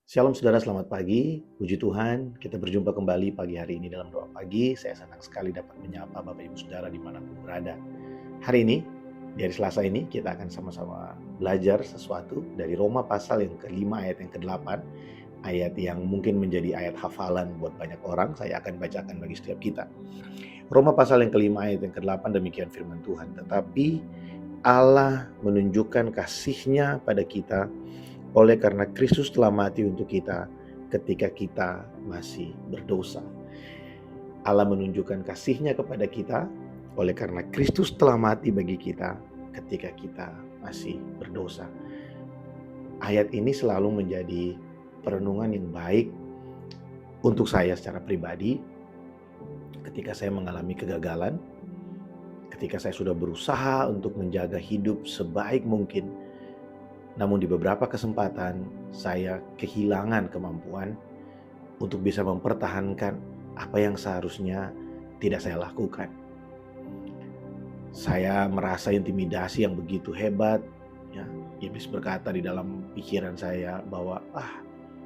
Shalom saudara, selamat pagi. Puji Tuhan, kita berjumpa kembali pagi hari ini dalam doa pagi. Saya senang sekali dapat menyapa Bapak Ibu Saudara dimanapun berada. Hari ini, di hari Selasa ini, kita akan sama-sama belajar sesuatu dari Roma pasal yang ke-5 ayat yang ke-8. Ayat yang mungkin menjadi ayat hafalan buat banyak orang, saya akan bacakan bagi setiap kita. Roma pasal yang ke-5 ayat yang ke-8, demikian firman Tuhan. Tetapi Allah menunjukkan kasih-Nya pada kita oleh karena Kristus telah mati untuk kita ketika kita masih berdosa. Allah menunjukkan kasih-Nya kepada kita oleh karena Kristus telah mati bagi kita ketika kita masih berdosa. Ayat ini selalu menjadi perenungan yang baik untuk saya secara pribadi ketika saya mengalami kegagalan, ketika saya sudah berusaha untuk menjaga hidup sebaik mungkin. Namun di beberapa kesempatan saya kehilangan kemampuan untuk bisa mempertahankan apa yang seharusnya tidak saya lakukan. Saya merasa intimidasi yang begitu hebat. Ya, iblis berkata di dalam pikiran saya bahwa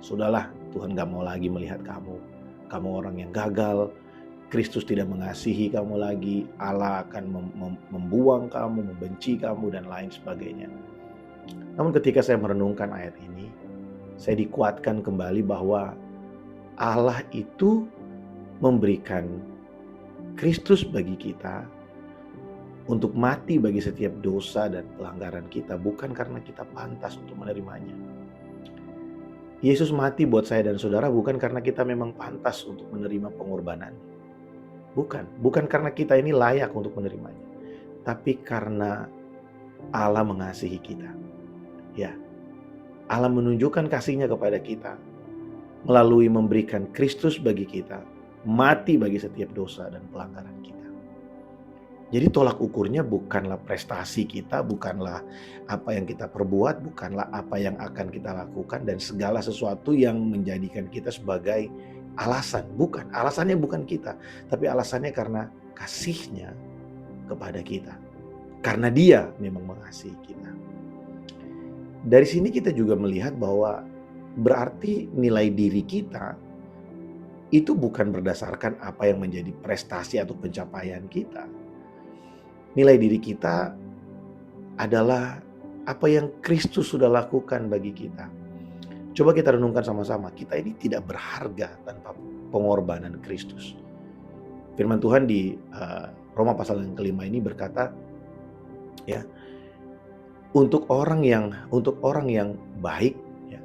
sudahlah, Tuhan gak mau lagi melihat kamu. Kamu orang yang gagal. Kristus tidak mengasihi kamu lagi. Allah akan membuang kamu, membenci kamu dan lain sebagainya. Namun ketika saya merenungkan ayat ini, saya dikuatkan kembali bahwa Allah itu memberikan Kristus bagi kita untuk mati bagi setiap dosa dan pelanggaran kita, bukan karena kita pantas untuk menerimanya. Yesus mati buat saya dan saudara bukan karena kita memang pantas untuk menerima pengorbanan. Bukan karena kita ini layak untuk menerimanya. Tapi karena Allah mengasihi kita. Ya, Allah menunjukkan kasih-Nya kepada kita melalui memberikan Kristus bagi kita, mati bagi setiap dosa dan pelanggaran kita. Jadi tolak ukurnya bukanlah prestasi kita, bukanlah apa yang kita perbuat, bukanlah apa yang akan kita lakukan dan segala sesuatu yang menjadikan kita sebagai alasan. Bukan, alasannya bukan kita, tapi alasannya karena kasih-Nya kepada kita. Karena Dia memang mengasihi kita. Dari sini kita juga melihat bahwa berarti nilai diri kita itu bukan berdasarkan apa yang menjadi prestasi atau pencapaian kita. Nilai diri kita adalah apa yang Kristus sudah lakukan bagi kita. Coba kita renungkan sama-sama, kita ini tidak berharga tanpa pengorbanan Kristus. Firman Tuhan di Roma pasal yang ke-5 ini berkata, ya, untuk orang yang baik, ya,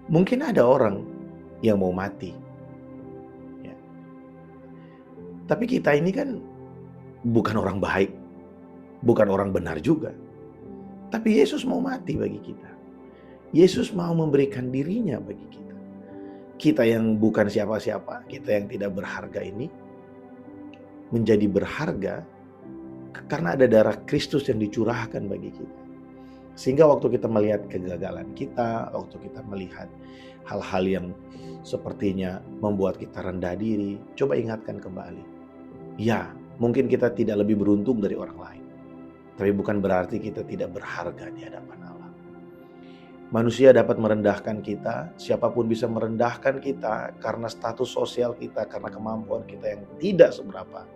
mungkin ada orang yang mau mati. Ya. Tapi kita ini kan bukan orang baik, bukan orang benar juga. Tapi Yesus mau mati bagi kita. Yesus mau memberikan dirinya bagi kita. Kita yang bukan siapa-siapa, kita yang tidak berharga ini, menjadi berharga karena ada darah Kristus yang dicurahkan bagi kita. Sehingga waktu kita melihat kegagalan kita, waktu kita melihat hal-hal yang sepertinya membuat kita rendah diri, coba ingatkan kembali. Ya, mungkin kita tidak lebih beruntung dari orang lain. Tapi bukan berarti kita tidak berharga di hadapan Allah. Manusia dapat merendahkan kita, siapapun bisa merendahkan kita karena status sosial kita, karena kemampuan kita yang tidak seberapa.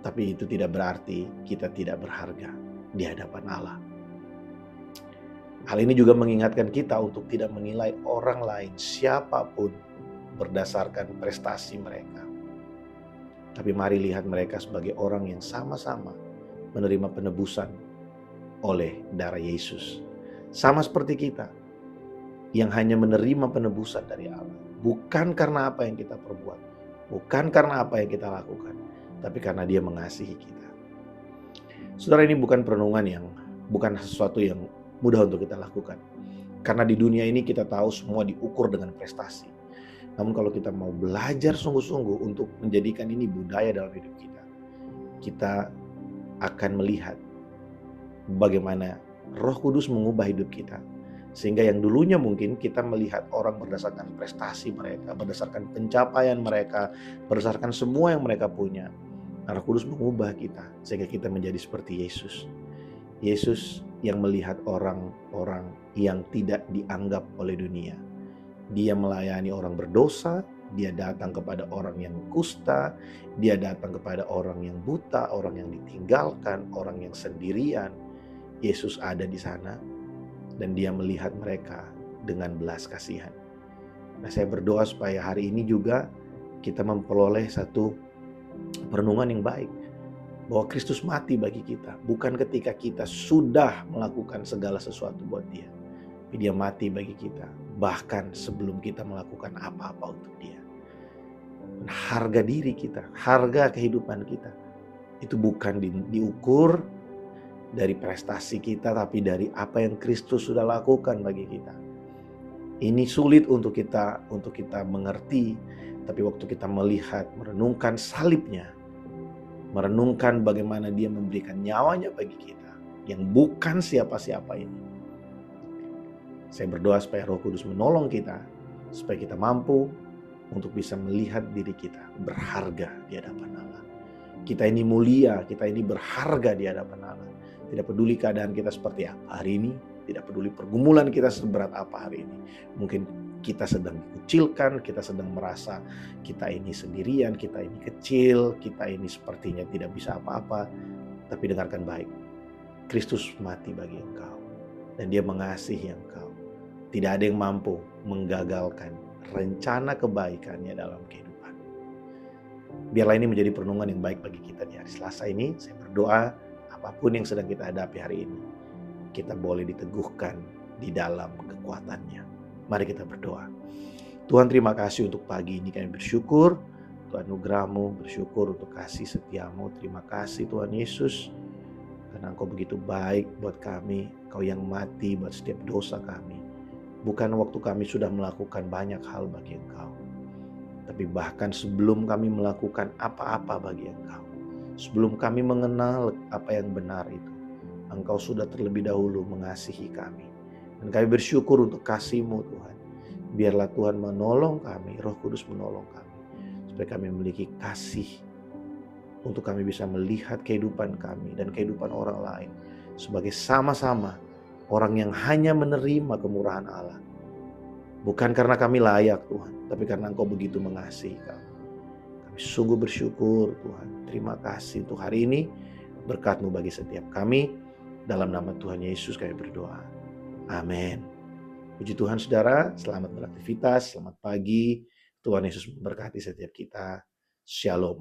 Tapi itu tidak berarti kita tidak berharga di hadapan Allah. Hal ini juga mengingatkan kita untuk tidak menilai orang lain siapapun berdasarkan prestasi mereka. Tapi mari lihat mereka sebagai orang yang sama-sama menerima penebusan oleh darah Yesus. Sama seperti kita yang hanya menerima penebusan dari Allah. Bukan karena apa yang kita perbuat. Bukan karena apa yang kita lakukan. Tapi karena Dia mengasihi kita. Saudara, ini bukan bukan sesuatu yang mudah untuk kita lakukan. Karena di dunia ini kita tahu semua diukur dengan prestasi. Namun kalau kita mau belajar sungguh-sungguh untuk menjadikan ini budaya dalam hidup kita, kita akan melihat bagaimana Roh Kudus mengubah hidup kita. Sehingga yang dulunya mungkin kita melihat orang berdasarkan prestasi mereka, berdasarkan pencapaian mereka, berdasarkan semua yang mereka punya. Roh Kudus mengubah kita sehingga kita menjadi seperti Yesus. Yesus yang melihat orang-orang yang tidak dianggap oleh dunia. Dia melayani orang berdosa, dia datang kepada orang yang kusta, dia datang kepada orang yang buta, orang yang ditinggalkan, orang yang sendirian. Yesus ada di sana dan dia melihat mereka dengan belas kasihan. Nah, saya berdoa supaya hari ini juga kita memperoleh satu perenungan yang baik. Bahwa Kristus mati bagi kita, bukan ketika kita sudah melakukan segala sesuatu buat dia. Tapi dia mati bagi kita, bahkan sebelum kita melakukan apa-apa untuk dia. Dan harga diri kita, harga kehidupan kita, itu bukan diukur dari prestasi kita, tapi dari apa yang Kristus sudah lakukan bagi kita. Ini sulit untuk kita mengerti, tapi waktu kita melihat, merenungkan salibnya, merenungkan bagaimana dia memberikan nyawanya bagi kita, yang bukan siapa-siapa ini. Saya berdoa supaya Roh Kudus menolong kita, supaya kita mampu untuk bisa melihat diri kita berharga di hadapan Allah. Kita ini mulia, kita ini berharga di hadapan Allah. Tidak peduli keadaan kita seperti apa hari ini, tidak peduli pergumulan kita seberat apa hari ini. Mungkin kita sedang dikucilkan, kita sedang merasa kita ini sendirian, kita ini kecil, kita ini sepertinya tidak bisa apa-apa. Tapi dengarkan baik, Kristus mati bagi engkau dan dia mengasihi engkau. Tidak ada yang mampu menggagalkan rencana kebaikannya dalam kehidupan. Biarlah ini menjadi perenungan yang baik bagi kita di hari Selasa ini. Saya berdoa apapun yang sedang kita hadapi hari ini, kita boleh diteguhkan di dalam kekuatannya. Mari kita berdoa. Tuhan, terima kasih untuk pagi ini, kami bersyukur Tuhan anugerah-Mu, bersyukur untuk kasih setia-Mu. Terima kasih Tuhan Yesus, karena Engkau begitu baik buat kami. Engkau yang mati buat setiap dosa kami. Bukan waktu kami sudah melakukan banyak hal bagi Engkau, tapi bahkan sebelum kami melakukan apa-apa bagi Engkau, sebelum kami mengenal apa yang benar itu, Engkau sudah terlebih dahulu mengasihi kami. Dan kami bersyukur untuk kasih-Mu Tuhan. Biarlah Tuhan menolong kami, Roh Kudus menolong kami, supaya kami memiliki kasih untuk kami bisa melihat kehidupan kami dan kehidupan orang lain sebagai sama-sama orang yang hanya menerima kemurahan Allah. Bukan karena kami layak Tuhan, tapi karena Engkau begitu mengasihi kami. Kami sungguh bersyukur Tuhan. Terima kasih untuk hari ini. Berkat-Mu bagi setiap kami. Dalam nama Tuhan Yesus kami berdoa. Amin. Puji Tuhan saudara, selamat beraktivitas, selamat pagi. Tuhan Yesus memberkati setiap kita. Shalom.